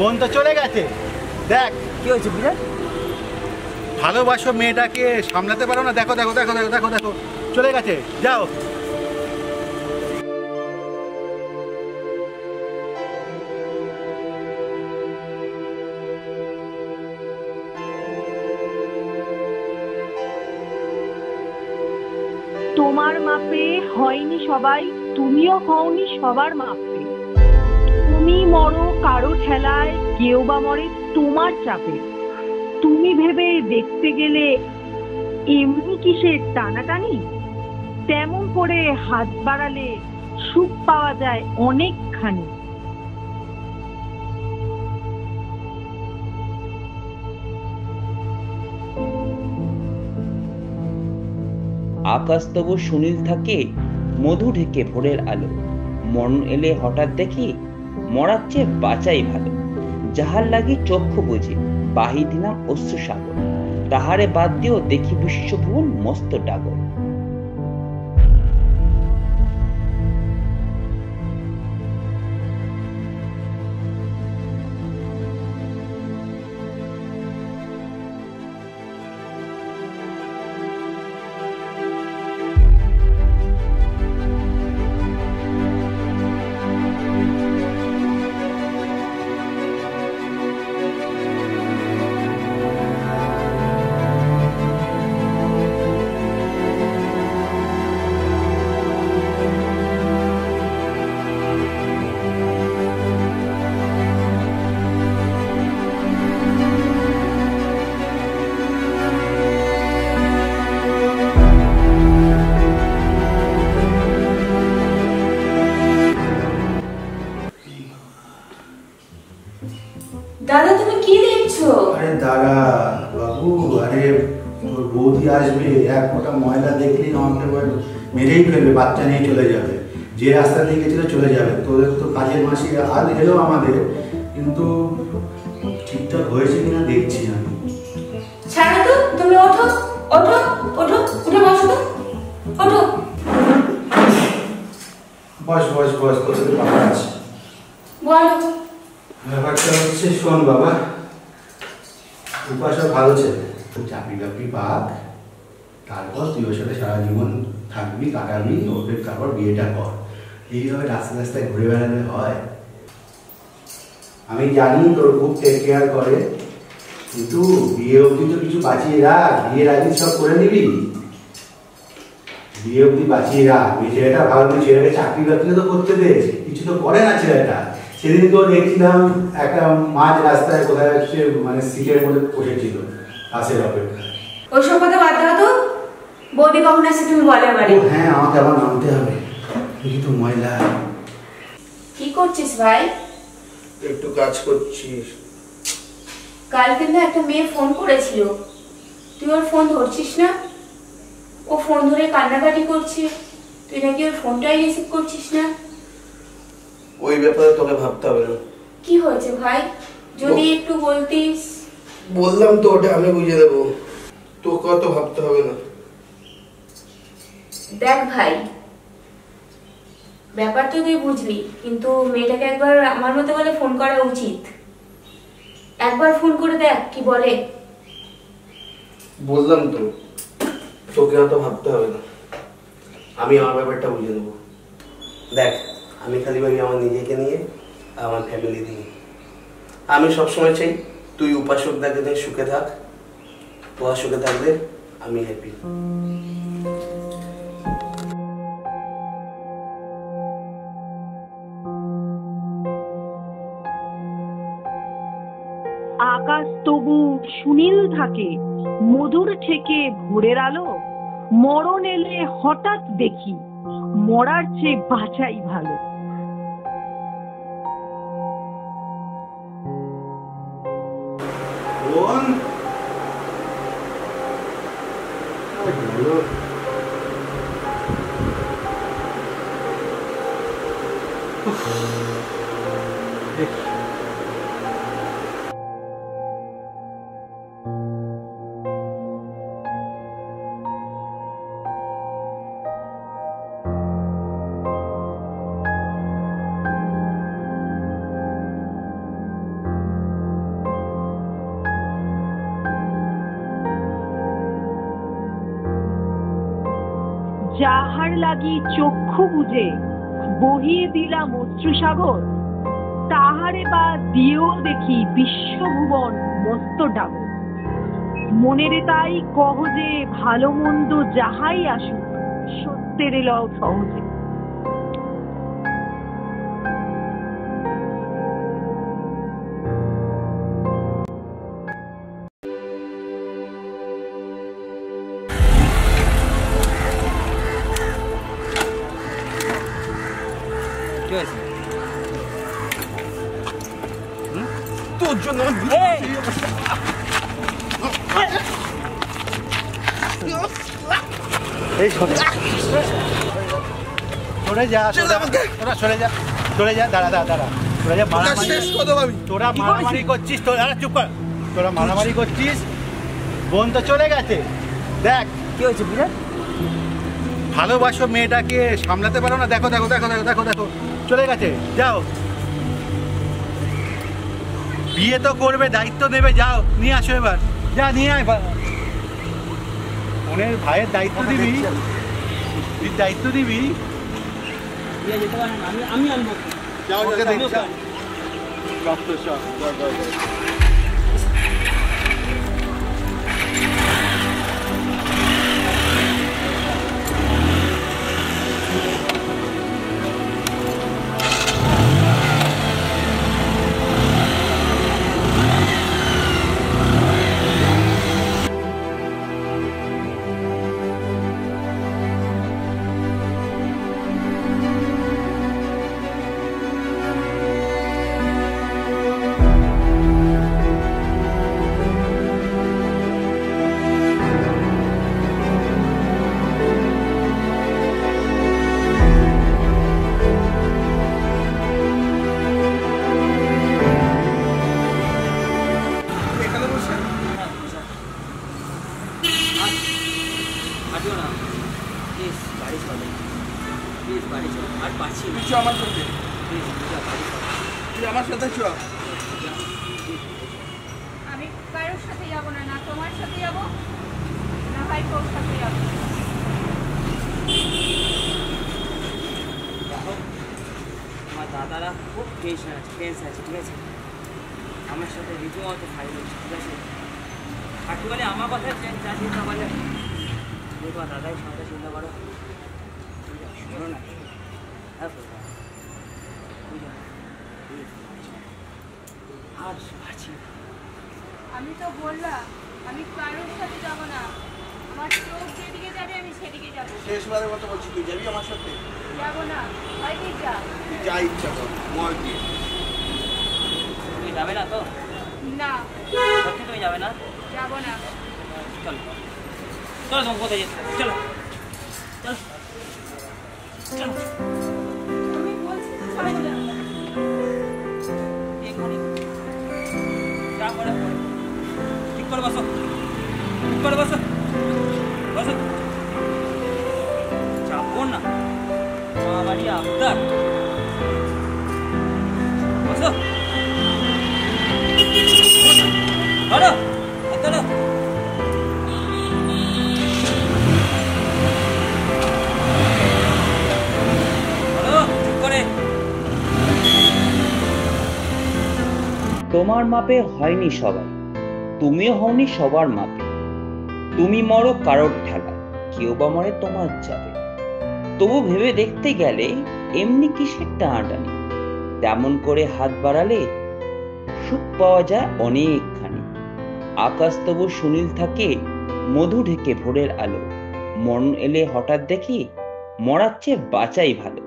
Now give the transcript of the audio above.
বোন তো চলে গেছে। দেখ কি হয়েছে বিরাট? ভালোবাসো মেয়েটাকে, সামলাতে পারো না। দেখো দেখো দেখো দেখো দেখো দেখো চলে গেছে, যাও। তোমার মাপে হয়নি সবাই, তুমিও হওনি সবার মাপে। তুমি মরো কারো ঠেলায়, কেউ বা মরে তোমার চাপে। তুমি ভেবে দেখতে গেলে এমনি কিসের টানাটানি, তেমন করে হাত বাড়ালে সুখ পাওয়া যায় অনেকখানি। আকাশ তবু সুনীল থাকে, মধু ঢেকে ভোরের আলো। মরণ এলে হঠাৎ দেখি, মরার চেয়ে বাঁচাই ভালো। যাহার লাগি চক্ষু বুঝি, বাহি দিলাম অশ্রু সাগর। তাহারে বাদ দিও দেখি বিশ্বভুবন মস্ত ডাগর। দাদা তুমি কি দেখছো? আরে দাঁড়া বাবু, আরে তোর বৌদি আসবে, এক ফোঁটা ময়লা দেখলেই আমাকে মেরেই ফেলবে, বাচ্চা নিয়ে চলে যাবে। যে রাস্তা দিয়ে গেছিল চলে যাবে। তোদের তো কাজের মাসি আজ এলো আমাদের, কিন্তু ঠিকঠাক হয়েছে কিনা দেখছি আমি। ছাড়ো তো, তুমি ওঠো ওঠো ওঠো, উঠে বসো তো, ওঠো। বস বস বস, তোদের পাখা আছে। বলো। ব্যাপারটা হচ্ছে, শোন বাবা, উপাসা ভালো ছেলে, চাকরি বাকরি পাক, তারপর তুই ওর সাথে সারা জীবন থাকবি, কাটাবি, ওদের তারপর বিয়েটা কর। এইভাবে রাস্তায় রাস্তায় ঘুরে বেড়ালে হয়? আমি জানি তোর খুব টেক কেয়ার করে, কিন্তু বিয়ে অবধি তো কিছু বাঁচিয়ে রাখ। বিয়ের আগে সব করে নিবি, বিয়ে অবধি বাঁচিয়ে রাখ। ওই ছেলেটা ভালো, ছেলেকে চাকরি বাকরি তো করতে দে, কিছু তো করে না ছেলেটা। সেদিন তো দেখছিলাম একটা মাঝ রাস্তায় কোথায় হচ্ছে, মানে সিটের মধ্যে বসেছিল বাসের অপেক্ষা। ওইসব কথা বাদ দাও তো, বৌদি কখন আসছে তুমি বলে আমারে। হ্যাঁ, আমাকে আবার নামতে হবে, দেখি তো ময়লা। কি করছিস ভাই? একটু কাজ করছিস। কাল কিন্তু একটা মেয়ে ফোন করেছিল, তুই ওর ফোন ধরছিস না। ও ফোন ধরে কান্নাকাটি করছে, তুই নাকি ওর ফোনটাই রিসিভ করছিস না। ওই ব্যাপারে তোকে ভাবতে হবে না। কি হয়েছে ভাই, যদি একটু বলতিস। বললাম তো, ওটা আমি বুঝে দেবো, তোকে অত ভাবতে হবে না। দেখ ভাই, ব্যাপার তো তুই বুঝলি, কিন্তু মেয়েটাকে একবার আমার মতো বলে ফোন করা উচিত। একবার ফোন করে দেখ কি বলে। বললাম তো, তোকে অত ভাবতে হবে না, আমি আমার ব্যাপারটা বুঝে নেবো। দেখ, আমি খালি ভাবি আমার নিজেকে নিয়ে, আমার ফ্যামিলি নিয়ে। আমি সবসময় চাই তুই উপাসক দাকে নিয়ে সুখে থাক, তোরা সুখে থাকলে আমি হ্যাপি। আকাশ তবু সুনীল থাকে, মধুর থেকে ভোরের আলো। মরণ এলে হঠাৎ দেখি, মরার চেয়ে বাঁচাই ভালো। যাহার লাগি চক্ষু বুঝে বহিয়ে দিলাম অশ্রুসাগর, তাহারে বা দিয়েও দেখি বিশ্বভুবন মস্ত ডাগর। মনেরে তাই কহ যে ভালো মন্দ যাহাই আসুক, সত্যের লও সহজে। তোর জন্য এই সরে যা, তোরা সরে যা, দাঁড়া, তোরা যা তোরা মারামারি করছিস, চুপ কর, তোরা মারামারি করছিস, বোন তো চলে গেছে। দেখ কি হয়েছে বিরাট? ভালোবাসো মেয়েটাকে, সামলাতে পারো না? দেখো দেখো দেখো দেখো দেখো দেখো, চলে গেছে। যাও, বিয়ে তো করবে, দায়িত্ব নেবে, যাও নিয়ে আসো এবার, যা নিয়ে আয়। বোনের ভাইয়ের দায়িত্ব দিবি, দায়িত্ব দিবি। আমি আনবো। আমি কারোর সাথে যাবো না, না তোমার সাথে যাবো না ভাই তোর সাথে যাবো। আমার দাদারা খুব টেনশন আছে, ঠিক আছে? আমার সাথে রীতিমতো ফাইল হচ্ছে, ঠিক আছে? একটুখানি আমার কথা যা চিন্তা করে তোমার দাদাই সঙ্গে চিন্তা করো, শোনো না। আমি তো বললাম আমি কারোর সাথে যাবো না, আমার চোখ যেদিকে যাবে আমি সেদিকে যাবো। শেষবারের মতো বলছি, তুই যাবি আমার সাথে? যাবো না, ভাই তুই যা। তুই যা ইচ্ছা কর, মর দিয়ে। তুমি যাবে না তো? না। সত্যি তুমি যাবে না? যাবো না। চলো চলো, তোমার কোথায় যেতে? চলো চলো চলো। আমি বলছি তো যাবো না। এখানে যা করে পড়ে ঠিক করে বসো, ঠিক করে বসো, বসো। যাবো না, আমারই আবদার। বসো, ধরো ধরো। তোমার মাপে হয়নি সবাই, তুমিও হওনি সবার মাপে। তুমি মরো কারোর ঠেলায়, কেউ বা মরে তোমার যাবে। তবু ভেবে দেখতে গেলে এমনি কিসের টানাটানি, তেমন করে হাত বাড়ালে সুখ পাওয়া যায় অনেকখানি। আকাশ তবু সুনীল থাকে, মধু ঢেকে ভোরের আলো। মরণ এলে হঠাৎ দেখি, মরার চেয়ে বাঁচাই ভালো।